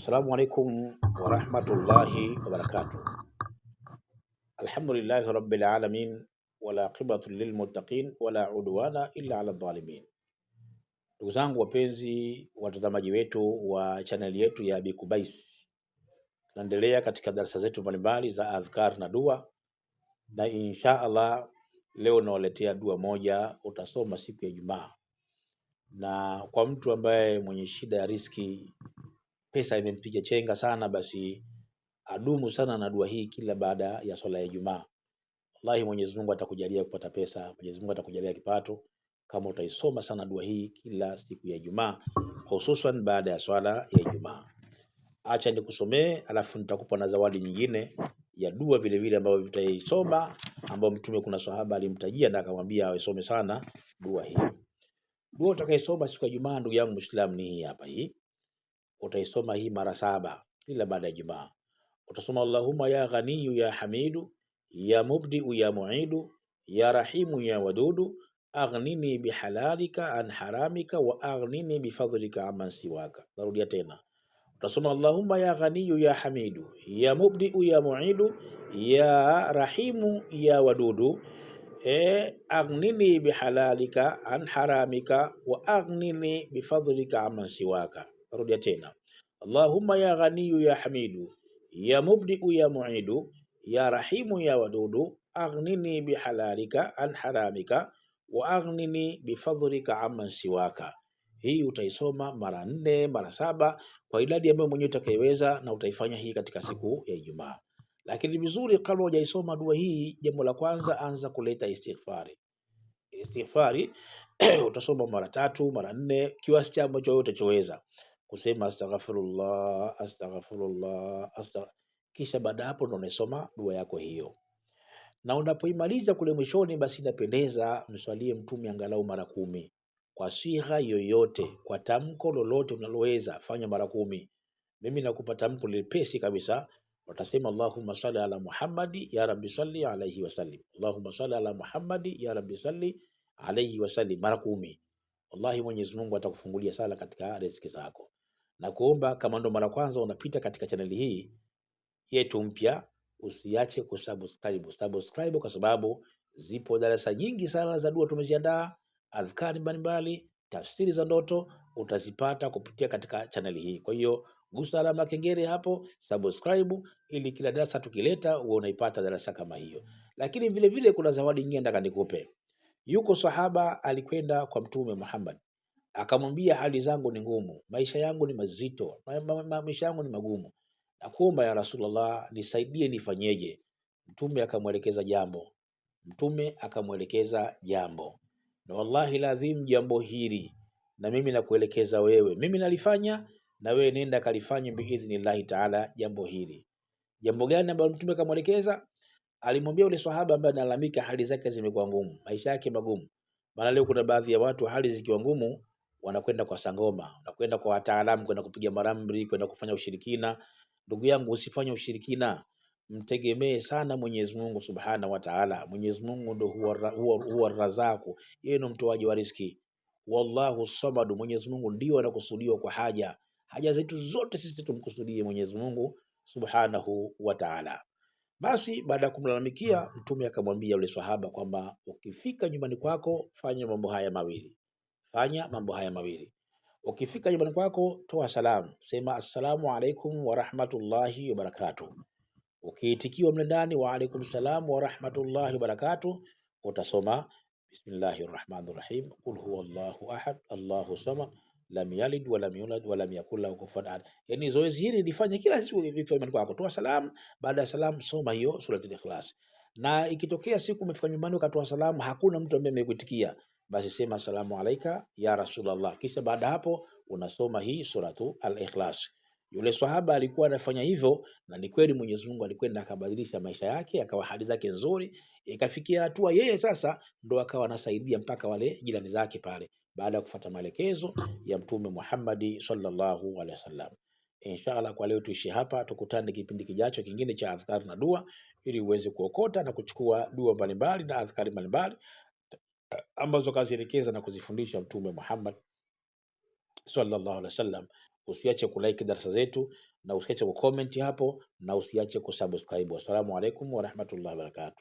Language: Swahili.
Assalamu alaikum warahmatullahi wabarakatuh. Alhamdulillahi rabbil alamin wala aqibatu lilmuttaqin wala udwana illa ala dhalimin. Ndugu zangu wapenzi watazamaji wetu wa channel yetu ya Abi Kubais, tunaendelea katika darasa zetu mbalimbali za adhkar na dua, na insha Allah leo nawaletea dua moja utasoma siku ya Ijumaa. Na kwa mtu ambaye mwenye shida ya riski, pesa imempiga chenga sana, basi adumu sana na dua hii kila baada ya swala ya Ijumaa. Wallahi Mwenyezi Mungu atakujalia kupata pesa, Mwenyezi Mungu atakujalia kipato kama utaisoma sana dua hii kila siku ya Ijumaa, hususan baada ya swala ya Ijumaa. Acha nikusomee, alafu nitakupa na zawadi nyingine ya dua vile vile ambayo utaisoma, ambayo Mtume kuna sahaba alimtajia na akamwambia aisome sana dua hii. Dua utakayosoma siku ya Ijumaa, ndugu yangu Muislam, ni hii hapa. Hii utaisoma hii mara 7 kila baada ya Ijumaa. Utasoma Allahumma ya ghaniyu ya hamidu ya mubdiu ya muidu ya rahimu ya wadudu aghnini bihalalika an haramika wa aghnini bifadhlika amman siwaka. Narudia tena. Utasoma Allahumma ya ghaniyu ya hamidu ya mubdiu ya muidu ya rahimu ya wadudu aghnini bihalalika an haramika wa aghnini bifadhlika amman siwaka. Narudia tena. Allahumma ya ghaniyu ya hamidu ya mubdiu ya muidu ya rahimu ya wadudu aghnini bihalalika an haramika wa aghnini bifadhlika amman siwaka. Hii utaisoma mara 4 mara 7 kwa idadi ambayo mwenyewe utakayeweza, na utaifanya hii katika siku ya Ijumaa. Lakini vizuri, kabla hujaisoma dua hii, jambo la kwanza, anza kuleta istighfari. Utasoma mara 3 mara 4 kiasi cha ambacho wewe utachoweza kusema astaghfirullah astaghfirullah kisha baada hapo ndo unasoma dua yako hiyo. Na unapoimaliza kule mwishoni, basi inapendeza mswalie Mtume angalau mara 10 kwa sigha yoyote, kwa tamko lolote unaloweza fanya mara 10. Mimi nakupa tamko lepesi kabisa, utasema Allahumma salli ala Muhammadi ya rabbi salli alayhi wasallim, Allahumma salli ala Muhammadi ya rabbi salli alayhi wasallim mara 10. Wallahi Mwenyezi Mungu atakufungulia sala katika riziki zako. Na kuomba kama ndo mara kwanza unapita katika chaneli hii yetu mpya, usiache subscribe, kwa sababu zipo darasa nyingi sana za dua tumeziandaa, adhkari mbalimbali, tafsiri za ndoto utazipata kupitia katika chaneli hii. Kwa hiyo gusa alama kengele hapo, subscribe, ili kila darasa tukileta uwe unaipata darasa kama hiyo. Lakini vile vile kuna zawadi nyingine nataka nikupe. Yuko sahaba alikwenda kwa Mtume Muhammad akamwambia, hali zangu ni ngumu, maisha yangu ni mazito, maisha yangu ni magumu, nakuomba ya Rasulullah nisaidie, nifanyeje? Mtume akamwelekeza jambo, na wallahi ladhim, jambo hili na mimi nakuelekeza wewe, mimi nalifanya na wewe nenda kalifanye biidhnillahi taala. Jambo hili, jambo gani ambalo Mtume akamwelekeza? Alimwambia yule sahaba ambaye analalamika hali zake zimekuwa ngumu, maisha yake magumu. Maana leo kuna baadhi ya watu hali zikiwa ngumu wanakwenda kwa sangoma, wanakwenda kwa wataalamu, kwenda kupiga maramri, kwenda kufanya ushirikina. Ndugu yangu, usifanye ushirikina, mtegemee sana Mwenyezi Mungu Subhanahu wa Ta'ala. Mwenyezi Mungu ndo huwa razaku, yeye ndo mtoaji wa riziki. Wallahu samad, Mwenyezi Mungu ndio anakusudiwa kwa haja zetu zote, sisi tumkusudie Mwenyezi Mungu Subhanahu wa Ta'ala. Basi baada ya kumlalamikia, Mtume akamwambia yule sahaba kwamba ukifika nyumbani kwako fanya mambo haya mawili. Ukifika nyumbani kwako, toa salamu, sema assalamu alaikum wa rahmatullahi wa barakatuh. Ukiitikiwa mle ndani wa alaikum salam wa rahmatullahi wa barakatuh, utasoma bismillahir rahmanir rahim, qul huwallahu ahad allahu samad lam yalid wa lam yulad wa lam yakul lahu kufuwan ahad. Yani zoezi hili lifanye kila siku ukifika nyumbani kwako, toa salamu, baada ya salamu soma hiyo suratul Ikhlas. Na ikitokea siku umefika nyumbani ukatoa salamu hakuna mtu ambaye amekuitikia, basi sema assalamu alayka ya Rasulullah, kisha baada hapo unasoma hii suratul Ikhlas. Yule sahaba alikuwa anafanya hivyo, na ni kweli Mwenyezi Mungu alikwenda akabadilisha maisha yake, akawa hali zake nzuri, ikafikia hatua yeye sasa ndo akawa anasaidia mpaka wale jirani zake pale, baada ya kufuata maelekezo ya Mtume Muhammad sallallahu alaihi wasallam. Inshallah kwa leo tuishi hapa, tukutane kipindi kijacho kingine cha adhkar na dua, ili uweze kuokota na kuchukua dua mbalimbali na adhkari mbalimbali ambazo kazielekeza na kuzifundisha Mtume Muhammad sallallahu alaihi wasallam. Usiache kulike darasa zetu, na usiache kucomment hapo na usiache kusubscribe. Wassalamu alaikum warahmatullahi wabarakatuh.